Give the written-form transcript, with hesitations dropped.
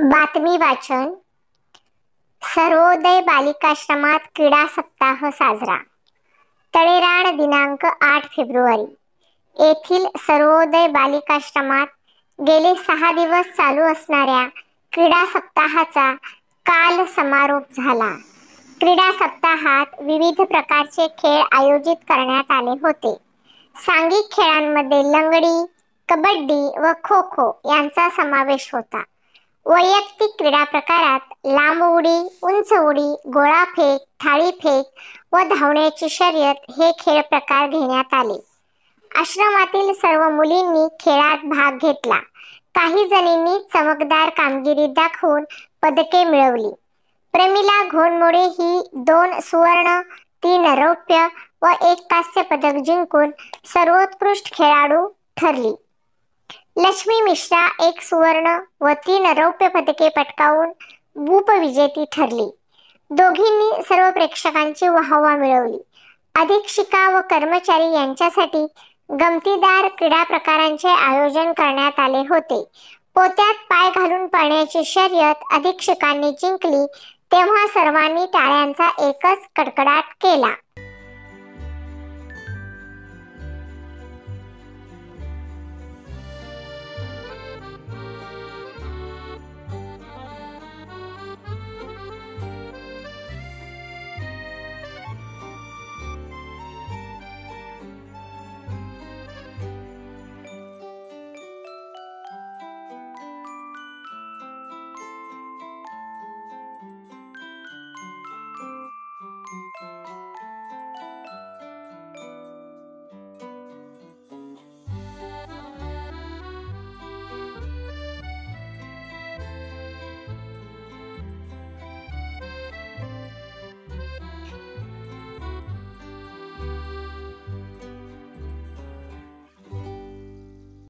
बातमी वाचन. सर्वोदय बालिकाश्रमात क्रीडा सप्ताह साजरा. तळेरान दिनांक 8 फेब्रुवारी. येथील सर्वोदय बालिकाश्रमात गेले 6 दिवस चालू असणाऱ्या क्रीडा सप्ताहाचा काल समारोप झाला. क्रीडा सप्ताहात विविध प्रकारचे खेळ आयोजित करण्यात आले होते. सांघिक खेळांमध्ये लंगडी, कबड्डी व खो खो यांचा समावेश होता. वैयक्तिक क्रीडा प्रकारात लांब उडी, उंच उडी, गोळाफेक, थाळीफेक व धावण्याची शर्यत हे खेळ प्रकार घेण्यात आले. आश्रमातील सर्व मुलींनी खेळात भाग घेतला. काही जणींनी चमकदार कामगिरी दाखवून पदके मिळवली. प्रमिला घोणमोडे ही 2 सुवर्ण, 3 रौप्य व 1 कांस्य पदक जिंकून सर्वोत्कृष्ट खेळाडू ठरली. लक्ष्मी मिश्रा 1 सुवर्ण व 3 रौप्य पदके पटकावून उपविजेती ठरली. दोघींनी सर्व प्रेक्षकांची वाहवा मिळवली. अधीक्षिका व कर्मचारी यांच्यासाठी गमतीदार क्रीडा प्रकारांचे आयोजन करण्यात आले होते. पोत्यात पाय घालून पळण्याची शर्यत अधीक्षकांनी जिंकली तेव्हा सर्वांनी टाळ्यांचा एकच कडकडाट केला.